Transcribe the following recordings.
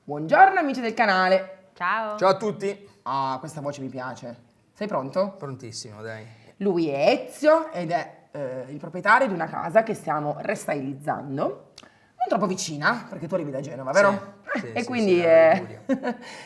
Buongiorno amici del canale. Ciao. Ciao a tutti. Ah, questa voce mi piace. Sei pronto? Prontissimo, dai. Lui è Ezio ed è il proprietario di una casa che stiamo restylizzando. Non troppo vicina, perché tu arrivi da Genova, vero? Sì, E sì, quindi sì, dalla Liguria.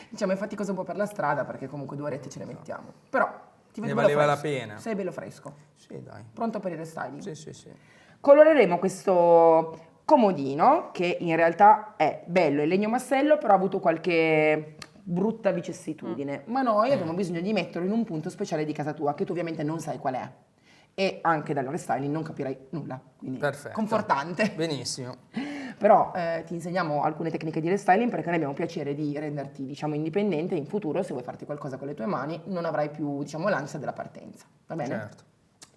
diciamo infatti cosa un po' per la strada, perché comunque 2 orette ce le mettiamo. Però ti vedo Ne bello valeva la fresco. pena. Sei bello fresco. Sì, dai. Pronto per il restyling? Sì, sì, sì. Coloreremo questo comodino che in realtà è bello, è legno massello, però ha avuto qualche brutta vicissitudine. Ma noi abbiamo bisogno di metterlo in un punto speciale di casa tua, che tu ovviamente non sai qual è. E anche dal restyling non capirai nulla, quindi Perfetto. confortante. Benissimo. Però ti insegniamo alcune tecniche di restyling perché noi abbiamo piacere di renderti, diciamo, indipendente in futuro. Se vuoi farti qualcosa con le tue mani, non avrai più, diciamo, l'ansia della partenza. Va bene? Certo.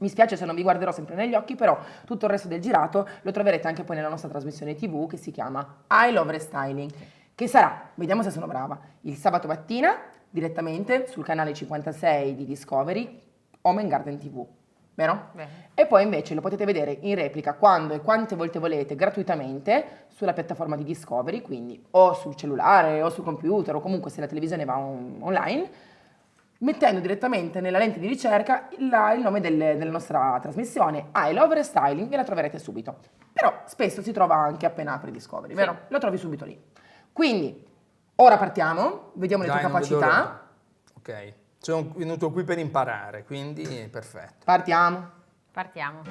Mi spiace se non vi guarderò sempre negli occhi, però tutto il resto del girato lo troverete anche poi nella nostra trasmissione TV che si chiama I Love Restyling, che sarà, vediamo se sono brava, il sabato mattina direttamente sul canale 56 di Discovery, Home and Garden TV, vero? Bene. E poi invece lo potete vedere in replica quando e quante volte volete gratuitamente sulla piattaforma di Discovery, quindi o sul cellulare o sul computer o comunque se la televisione va online, mettendo direttamente nella lente di ricerca il nome della nostra trasmissione, I Love Restyling, e la troverete subito. Però spesso si trova anche appena apri Discovery, vero? Lo trovi subito lì. Quindi, ora partiamo, vediamo le Dai, tue non vedo capacità. l'ora. Ok. Sono venuto qui per imparare, quindi è perfetto. Partiamo. Partiamo.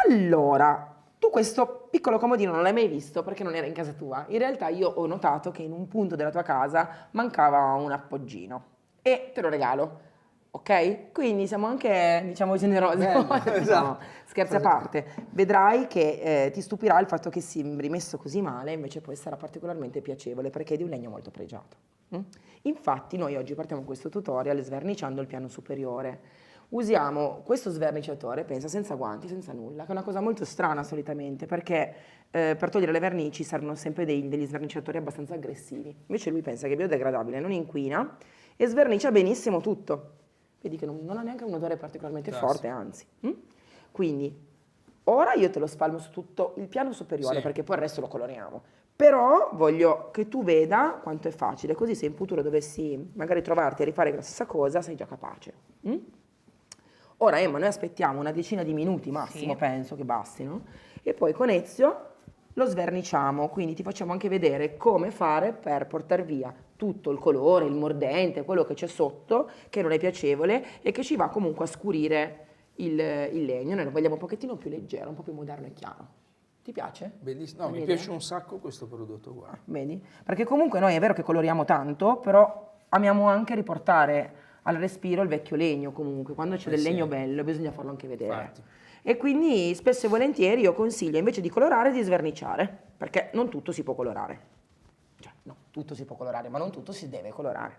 Allora, tu questo piccolo comodino non l'hai mai visto perché non era in casa tua. In realtà io ho notato che in un punto della tua casa mancava un appoggino e te lo regalo, ok? Quindi siamo anche, diciamo, generosi. Bello, No, esatto. scherzi a parte. Vedrai che ti stupirà il fatto che sembri messo così male, invece poi sarà particolarmente piacevole perché è di un legno molto pregiato. Mm? Infatti noi oggi partiamo con questo tutorial sverniciando il piano superiore. Usiamo questo sverniciatore, pensa, senza guanti, senza nulla, che è una cosa molto strana solitamente, perché per togliere le vernici servono sempre degli sverniciatori abbastanza aggressivi. Invece lui pensa che è biodegradabile, non inquina e svernicia benissimo tutto. Vedi che non ha neanche un odore particolarmente forte, anzi. Quindi, ora io te lo spalmo su tutto il piano superiore, Sì. perché poi il resto lo coloriamo. Però voglio che tu veda quanto è facile, così se in futuro dovessi magari trovarti a rifare la stessa cosa, sei già capace. Mm? Ora Emma, noi aspettiamo una decina di minuti massimo, Sì. penso che bastino, e poi con Ezio lo sverniciamo, quindi ti facciamo anche vedere come fare per portare via tutto il colore, il mordente, quello che c'è sotto, che non è piacevole e che ci va comunque a scurire il legno. Noi lo vogliamo un pochettino più leggero, un po' più moderno e chiaro. Ti piace? Bellissimo. No, mi Vedi? piace un sacco questo prodotto qua. Vedi? Perché comunque noi è vero che coloriamo tanto, però amiamo anche riportare al respiro il vecchio legno comunque. Quando c'è del sì. legno bello bisogna farlo anche vedere. Infatti. E quindi spesso e volentieri io consiglio invece di colorare di sverniciare, perché non tutto si può colorare. Cioè, no, tutto si può colorare, ma non tutto si deve colorare.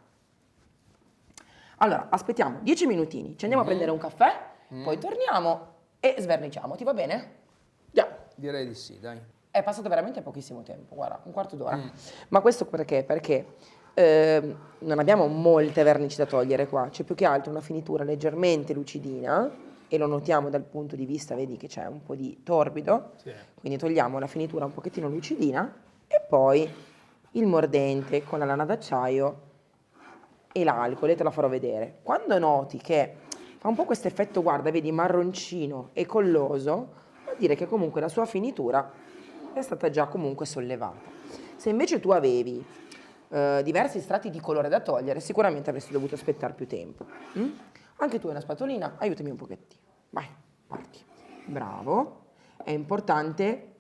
Allora, aspettiamo 10 minutini, ci andiamo a prendere un caffè, poi torniamo e sverniciamo. Ti va bene? Già. Direi di sì, dai. È passato veramente pochissimo tempo, guarda, un quarto d'ora. Ma questo perché? Perché non abbiamo molte vernici da togliere qua, c'è più che altro una finitura leggermente lucidina e lo notiamo dal punto di vista, vedi che c'è un po' di torbido, Sì. quindi togliamo la finitura un pochettino lucidina e poi il mordente con la lana d'acciaio e l'alcol, e te la farò vedere. Quando noti che fa un po' questo effetto, guarda, vedi, marroncino e colloso, vuol dire che comunque la sua finitura è stata già comunque sollevata. Se invece tu avevi diversi strati di colore da togliere, sicuramente avresti dovuto aspettare più tempo. Anche tu hai una spatolina, aiutami un pochettino. Vai, parti. Bravo. È importante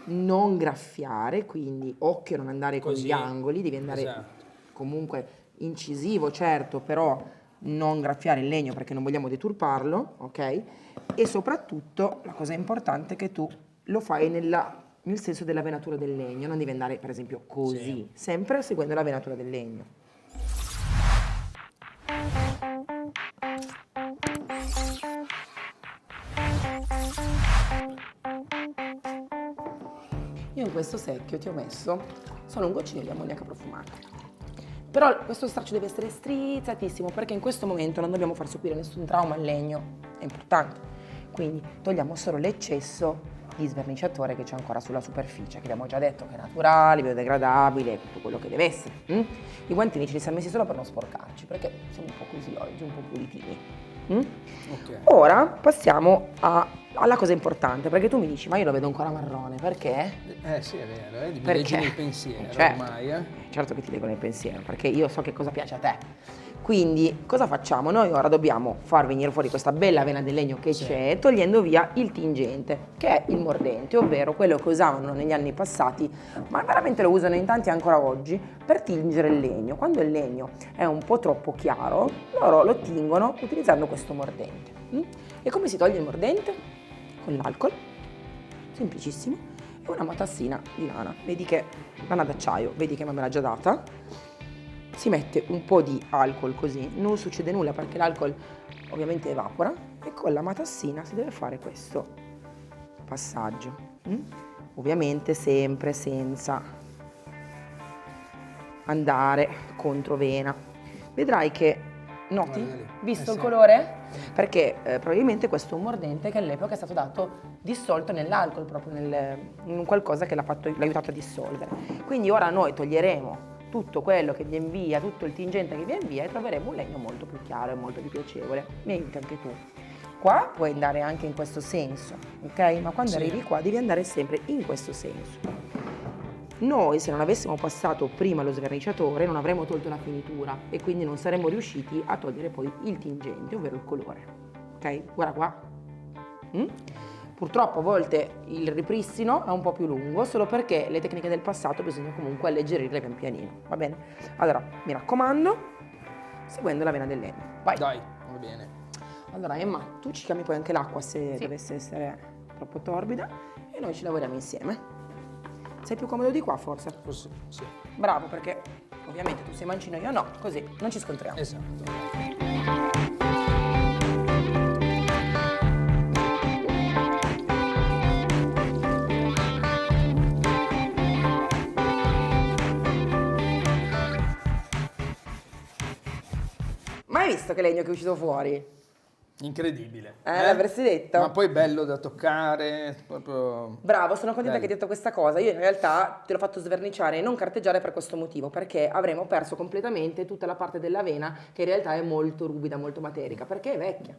non graffiare, quindi occhio a non andare con Così. gli angoli, devi andare Esatto. comunque incisivo, certo, però non graffiare il legno perché non vogliamo deturparlo, ok? E soprattutto la cosa importante è che tu lo fai nel senso della venatura del legno, non devi andare per esempio così, sempre seguendo la venatura del legno. Io in questo secchio ti ho messo solo un goccino di ammoniaca profumata. Però questo straccio deve essere strizzatissimo perché in questo momento non dobbiamo far subire nessun trauma al legno, è importante. Quindi togliamo solo l'eccesso di sverniciatore che c'è ancora sulla superficie, che abbiamo già detto che è naturale, biodegradabile, tutto quello che deve essere. I guantini ce li siamo messi solo per non sporcarci, perché siamo un po' così oggi, un po' pulitini. Ok. Ora passiamo alla cosa importante, perché tu mi dici, ma io lo vedo ancora marrone, perché? Sì, è vero, mi Perché? leggi nel pensiero Certo. ormai, Certo che ti leggo nel pensiero, perché io so che cosa piace a te. Quindi cosa facciamo? Noi ora dobbiamo far venire fuori questa bella vena del legno che c'è, togliendo via il tingente, che è il mordente, ovvero quello che usavano negli anni passati, ma veramente lo usano in tanti ancora oggi, per tingere il legno. Quando il legno è un po' troppo chiaro, loro lo tingono utilizzando questo mordente. E come si toglie il mordente? Con l'alcol, semplicissimo, e una matassina di lana. Vedi che lana d'acciaio, vedi che me l'ha già data. Si mette un po' di alcol così, non succede nulla perché l'alcol ovviamente evapora e con la matassina si deve fare questo passaggio. Ovviamente sempre senza andare contro vena. Vedrai che, noti, Guarda lì. visto il Sì. colore? Perché probabilmente questo è un mordente che all'epoca è stato dato dissolto nell'alcol, proprio in un qualcosa che l'ha aiutato a dissolvere. Quindi ora noi toglieremo tutto quello che viene via, tutto il tingente che viene via e troveremo un legno molto più chiaro e molto più piacevole. Metti anche tu. Qua puoi andare anche in questo senso, ok? Ma quando arrivi qua devi andare sempre in questo senso. Noi se non avessimo passato prima lo sverniciatore non avremmo tolto la finitura e quindi non saremmo riusciti a togliere poi il tingente, ovvero il colore. Ok? Guarda qua. Purtroppo a volte il ripristino è un po' più lungo, solo perché le tecniche del passato bisogna comunque alleggerirle pian pianino, va bene? Allora, mi raccomando, seguendo la vena del legno. Vai. Dai, va bene. Allora Emma, tu ci chiami poi anche l'acqua se dovesse essere troppo torbida e noi ci lavoriamo insieme. Sei più comodo di qua forse? Forse sì. Bravo, perché ovviamente tu sei mancino, io no, così non ci scontriamo. Esatto. Ma hai visto che legno che è uscito fuori? Incredibile. L'avresti detto? Ma poi bello da toccare, proprio... Bravo, sono contenta Bello. che hai detto questa cosa. Io in realtà te l'ho fatto sverniciare e non carteggiare per questo motivo, perché avremmo perso completamente tutta la parte dell'avena che in realtà è molto ruvida, molto materica, perché è vecchia.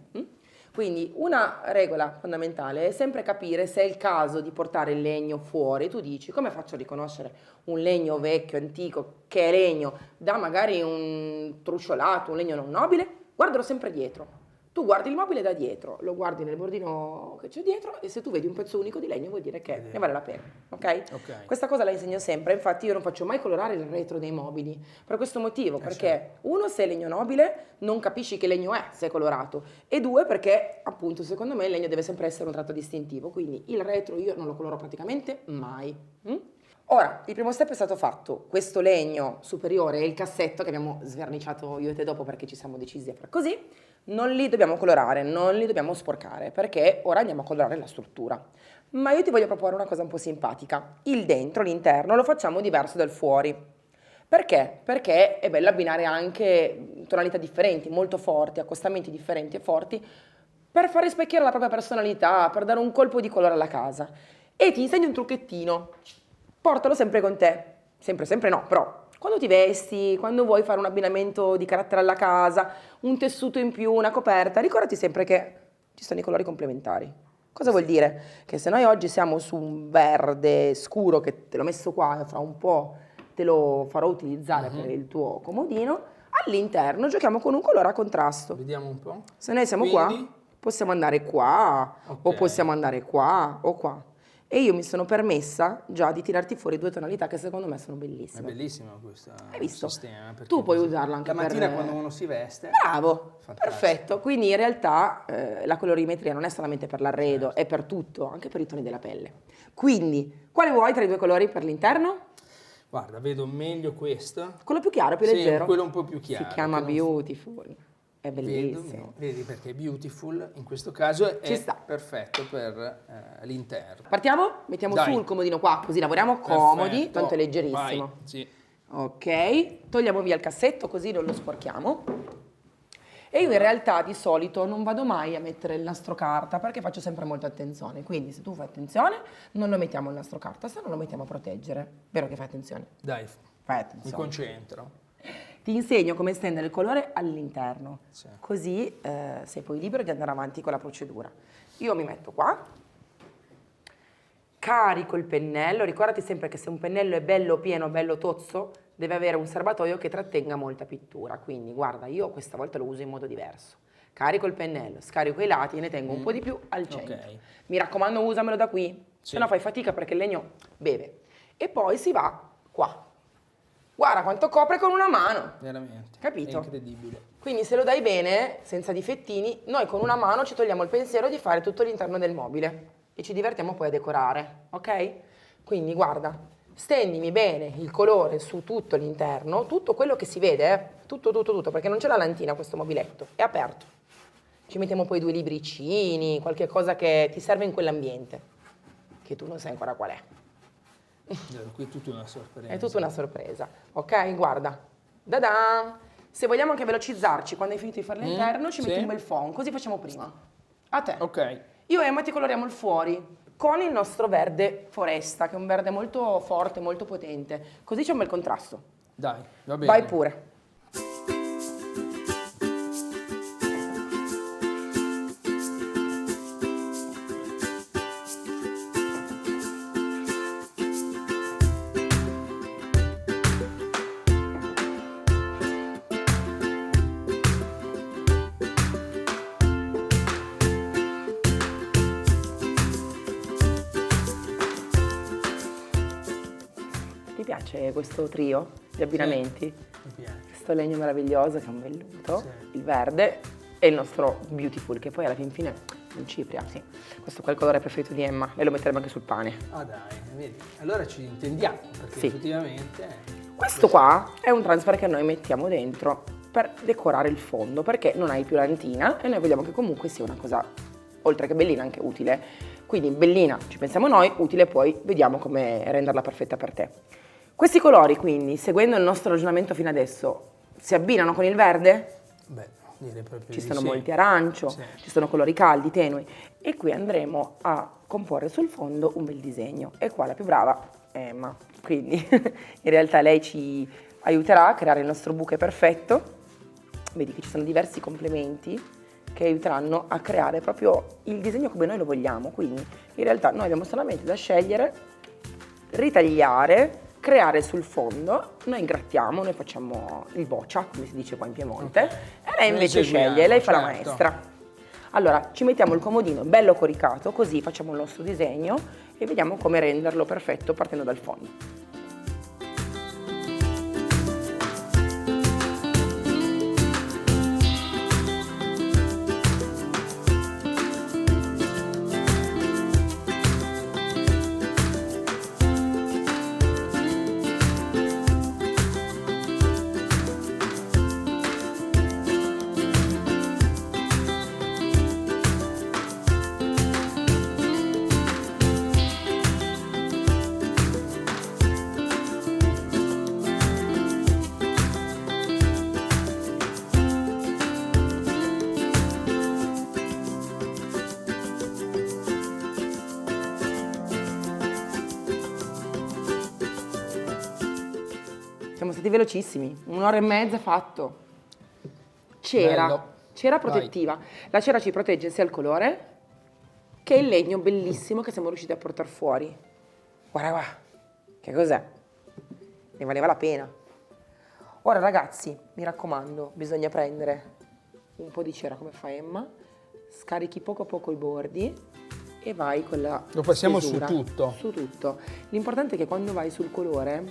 Quindi una regola fondamentale è sempre capire se è il caso di portare il legno fuori. Tu dici, come faccio a riconoscere un legno vecchio, antico, che è legno, da magari un trusciolato, un legno non nobile? Guardalo sempre dietro. Tu guardi il mobile da dietro, lo guardi nel bordino che c'è dietro e se tu vedi un pezzo unico di legno vuol dire che ne vale la pena, ok? Ok. Questa cosa la insegno sempre, infatti io non faccio mai colorare il retro dei mobili, per questo motivo, perché uno, se è legno nobile non capisci che legno è se è colorato e due, perché appunto secondo me il legno deve sempre essere un tratto distintivo, quindi il retro io non lo coloro praticamente mai. Ora, il primo step è stato fatto, questo legno superiore e il cassetto che abbiamo sverniciato io e te dopo perché ci siamo decisi a fare così, non li dobbiamo colorare, non li dobbiamo sporcare, perché ora andiamo a colorare la struttura. Ma io ti voglio proporre una cosa un po' simpatica. Il dentro, l'interno, lo facciamo diverso dal fuori. Perché? Perché è bello abbinare anche tonalità differenti, molto forti, accostamenti differenti e forti, per far rispecchiare la propria personalità, per dare un colpo di colore alla casa. E ti insegno un trucchettino. Portalo sempre con te. Sempre no, però quando ti vesti, quando vuoi fare un abbinamento di carattere alla casa, un tessuto in più, una coperta, ricordati sempre che ci sono i colori complementari. Cosa vuol dire? Che se noi oggi siamo su un verde scuro, che te l'ho messo qua e fra un po' te lo farò utilizzare per il tuo comodino, all'interno giochiamo con un colore a contrasto. Vediamo un po'. Se noi siamo Quindi? qua, possiamo andare qua, o Ok. possiamo andare qua, o qua. E io mi sono permessa già di tirarti fuori 2 tonalità che secondo me sono È bellissime. bellissimo questo Hai visto? sistema. perché Tu puoi così usarlo anche la mattina per... quando uno si veste. Bravo, Fantastico. perfetto. Quindi in realtà la colorimetria non è solamente per l'arredo, è per tutto, anche per i toni della pelle. Quindi, quale vuoi tra i 2 colori per l'interno? Guarda, vedo meglio questo. Quello più chiaro, più Sì, leggero. quello un po' più chiaro. Si chiama che non- Beautiful. È bellissimo. Vedi perché Beautiful in questo caso Ci è sta. perfetto per l'interno. Partiamo? Mettiamo Dai. su il comodino qua, così lavoriamo comodi, Perfetto. tanto è leggerissimo. Vai, sì. Ok, togliamo via il cassetto così non lo sporchiamo. E io in realtà di solito non vado mai a mettere il nastro carta perché faccio sempre molta attenzione. Quindi se tu fai attenzione non lo mettiamo il nastro carta, se no lo mettiamo a proteggere. Vero che fai attenzione? Dai, Fai mi attenzione. concentro. Ti insegno come stendere il colore all'interno, Sì. così sei poi libero di andare avanti con la procedura. Io mi metto qua, carico il pennello, ricordati sempre che se un pennello è bello pieno, bello tozzo, deve avere un serbatoio che trattenga molta pittura, quindi guarda, io questa volta lo uso in modo diverso. Carico il pennello, scarico i lati e ne tengo un po' di più al centro. Ok. Mi raccomando, usamelo da qui, Sì. se no fai fatica perché il legno beve. E poi si va qua. Guarda quanto copre con una mano. Veramente. Capito? È incredibile. Quindi se lo dai bene, senza difettini, noi con una mano ci togliamo il pensiero di fare tutto l'interno del mobile e ci divertiamo poi a decorare, ok? Quindi guarda, stendimi bene il colore su tutto l'interno, tutto quello che si vede, tutto, perché non c'è la lantina questo mobiletto, è aperto. Ci mettiamo poi 2 libricini, qualche cosa che ti serve in quell'ambiente, che tu non sai ancora qual è. Qui è tutta una sorpresa. È tutta una sorpresa, ok? Guarda, da-da! Se vogliamo anche velocizzarci, quando hai finito di fare l'interno, ci sì. metti un bel phon, così facciamo prima. A te. Ok. Io e Emma ti coloriamo il fuori con il nostro verde foresta, che è un verde molto forte, molto potente. Così c'è un bel contrasto. Dai, va bene. Vai pure. Ti piace questo trio di abbinamenti? Mi piace. Questo legno meraviglioso che è un velluto, Sì. il verde e il nostro Beautiful, che poi alla fin fine è un cipria. Sì. Questo qua è il colore preferito di Emma, lei lo metterebbe anche sul pane. Ah dai, vedi. Allora ci intendiamo, perché Sì. effettivamente... Questo qua è un transfer che noi mettiamo dentro per decorare il fondo, perché non hai più lantina e noi vogliamo che comunque sia una cosa, oltre che bellina, anche utile. Quindi bellina ci pensiamo noi, utile poi vediamo come renderla perfetta per te. Questi colori quindi, seguendo il nostro ragionamento fino adesso, si abbinano con il verde? Beh, direi proprio Ci di sono sì. molti arancio, Sì. ci sono colori caldi, tenui e qui andremo a comporre sul fondo un bel disegno e qua la più brava è Emma, quindi in realtà lei ci aiuterà a creare il nostro bouquet perfetto. Vedi che ci sono diversi complementi che aiuteranno a creare proprio il disegno come noi lo vogliamo, quindi in realtà noi abbiamo solamente da scegliere, ritagliare, creare sul fondo, noi ingrattiamo, noi facciamo il boccia, come si dice qua in Piemonte, Ok. e lei invece Noi seguiamo, sceglie, lei fa la certo. maestra. Allora, ci mettiamo il comodino bello coricato, così facciamo il nostro disegno e vediamo come renderlo perfetto partendo dal fondo. Siamo stati velocissimi, 1 ora e mezza fatto. Cera, Bello. cera Vai. protettiva. La cera ci protegge sia il colore che il legno bellissimo che siamo riusciti a portare fuori. Guarda qua, che cos'è? Ne valeva la pena. Ora ragazzi, mi raccomando, bisogna prendere un po' di cera come fa Emma, scarichi poco a poco i bordi e vai con la Lo passiamo stesura. su tutto. Su tutto. L'importante è che quando vai sul colore,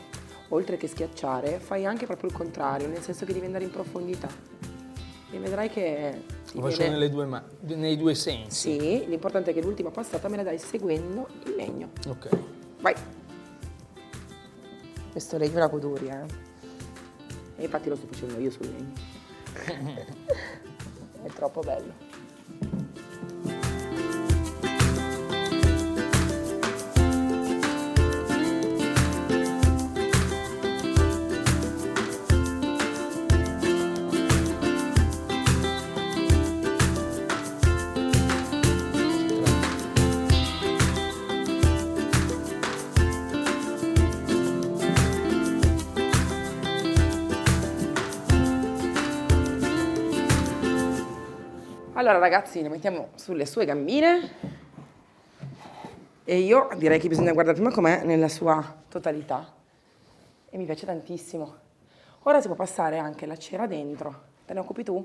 oltre che schiacciare, fai anche proprio il contrario, nel senso che devi andare in profondità. E vedrai che ti Lo faccio viene... nei due sensi. Sì, l'importante è che l'ultima passata me la dai seguendo il legno. Ok. Vai. Questo legno è una goduria, E infatti lo sto facendo io sul legno. È troppo bello. Allora ragazzi, le mettiamo sulle sue gambine e io direi che bisogna guardare prima com'è nella sua totalità e mi piace tantissimo. Ora si può passare anche la cera dentro, te ne occupi tu?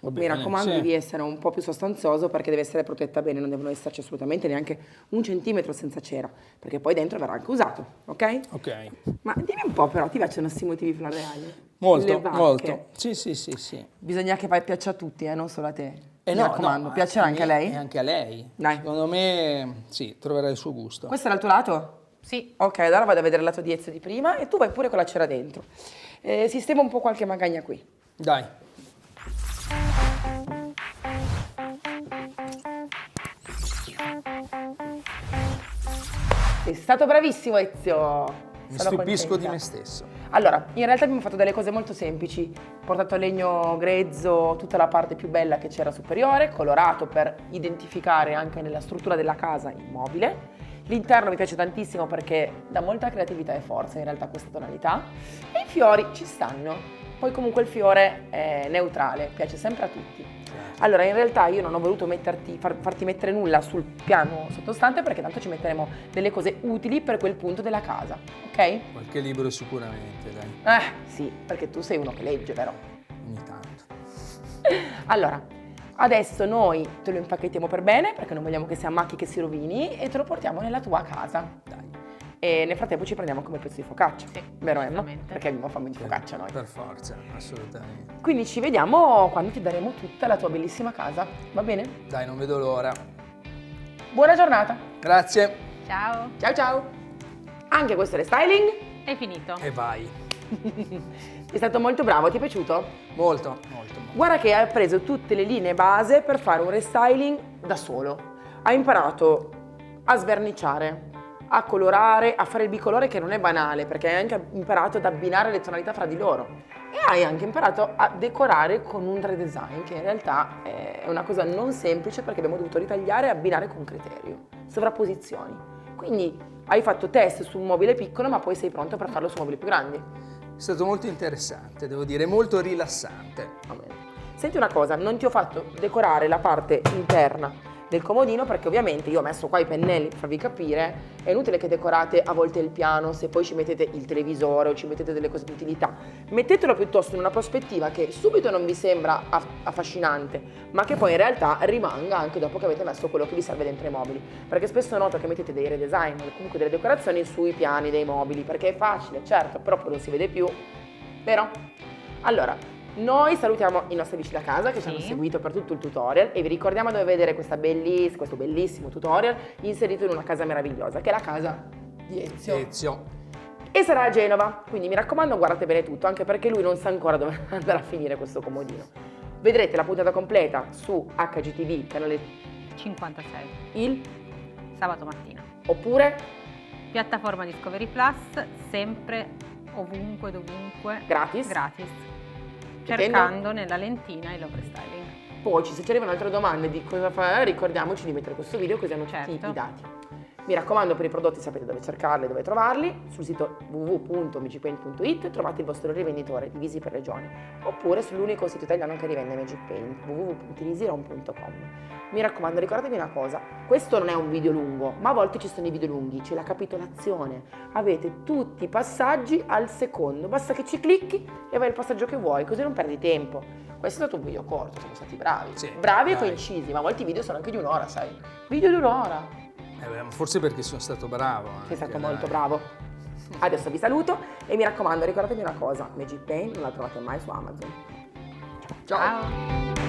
Va Mi bene, raccomando, sì. devi essere un po' più sostanzioso perché deve essere protetta bene, non devono esserci assolutamente neanche un centimetro senza cera, perché poi dentro verrà anche usato, ok? Ok. Ma dimmi un po' però, ti piacciono questi motivi floreali? Le Molto, vacche? molto. Sì. Bisogna che piaccia a tutti, non solo a te. Mi No, raccomando, piacerà anche a lei? E anche a lei. Dai. Secondo me, sì, troverà il suo gusto. Questo era il tuo lato? Sì, Ok, allora vado a vedere il lato di Ezio di prima e tu vai pure con la cera dentro. Sistema un po' qualche magagna qui. Dai. Sei stato bravissimo Ezio! Mi Sono stupisco di contenta. me stesso. Allora, in realtà abbiamo fatto delle cose molto semplici. Ho portato legno grezzo, tutta la parte più bella che c'era superiore, colorato per identificare anche nella struttura della casa il mobile. L'interno mi piace tantissimo perché dà molta creatività e forza in realtà questa tonalità. E i fiori ci stanno. Poi comunque il fiore è neutrale, piace sempre a tutti. Allora, in realtà io non ho voluto farti mettere nulla sul piano sottostante perché tanto ci metteremo delle cose utili per quel punto della casa, ok? Qualche libro sicuramente, dai. Sì, perché tu sei uno che legge, vero? Ogni tanto. Allora, adesso noi te lo impacchettiamo per bene perché non vogliamo che si ammacchi, che si rovini e te lo portiamo nella tua casa. Dai. E nel frattempo ci prendiamo come pezzo di focaccia, Sì, vero Emma? assolutamente. Perché abbiamo fame di focaccia noi. Per forza, assolutamente. Quindi ci vediamo quando ti daremo tutta la tua bellissima casa, va bene? Dai, non vedo l'ora. Buona giornata! Grazie. ciao, Ciao ciao! Anche questo è restyling. è finito. E vai. Sei stato molto bravo, ti è piaciuto? Molto, molto. Guarda che ha preso tutte le linee base per fare un restyling da solo. Ha imparato a sverniciare, a colorare, a fare il bicolore che non è banale perché hai anche imparato ad abbinare le tonalità fra di loro e hai anche imparato a decorare con un redesign che in realtà è una cosa non semplice perché abbiamo dovuto ritagliare e abbinare con criterio, sovrapposizioni. Quindi hai fatto test su un mobile piccolo ma poi sei pronto per farlo su mobili più grandi. È stato molto interessante, devo dire, molto rilassante. Va bene. Senti una cosa, non ti ho fatto decorare la parte interna del comodino perché ovviamente io ho messo qua i pennelli per farvi capire, è inutile che decorate a volte il piano se poi ci mettete il televisore o ci mettete delle cose di utilità. Mettetelo piuttosto in una prospettiva che subito non vi sembra affascinante, ma che poi in realtà rimanga anche dopo che avete messo quello che vi serve dentro i mobili. Perché spesso noto che mettete dei redesign o comunque delle decorazioni sui piani dei mobili, perché è facile, certo, però poi non si vede più, vero? Allora, noi salutiamo i nostri amici da casa che ci hanno Sì. seguito per tutto il tutorial e vi ricordiamo dove vedere questo bellissimo tutorial inserito in una casa meravigliosa che è la casa di Ezio. Ezio. E sarà a Genova, quindi mi raccomando guardate bene tutto anche perché lui non sa ancora dove andrà a finire questo comodino. Vedrete la puntata completa su HGTV, canale 56, il, sabato mattina. oppure Piattaforma Discovery Plus, sempre, ovunque, dovunque. gratis. Gratis. Mettendo- Cercando nella lentina il love restyling. Poi se ci arrivano altre domande di cosa fare, ricordiamoci di mettere questo video così hanno tutti Certo. i dati. Mi raccomando, per i prodotti sapete dove cercarli, dove trovarli. Sul sito www.magicpaint.it trovate il vostro rivenditore divisi per regioni. Oppure sull'unico sito italiano che rivende Magic Paint, www.easyron.com. Mi raccomando, ricordatevi una cosa, questo non è un video lungo, ma a volte ci sono i video lunghi, c'è la capitolazione. Avete tutti i passaggi al secondo, basta che ci clicchi e vai il passaggio che vuoi, così non perdi tempo. Questo è stato un video corto, siamo stati bravi. Sì, bravi e dai. concisi, ma molti video sono anche di un'ora, sai? Video di un'ora. Forse perché sono stato bravo. Sei stato anche, molto dai. bravo. Adesso vi saluto e mi raccomando, ricordatevi una cosa, Magic Paint non la trovate mai su Amazon. Ciao! Ciao.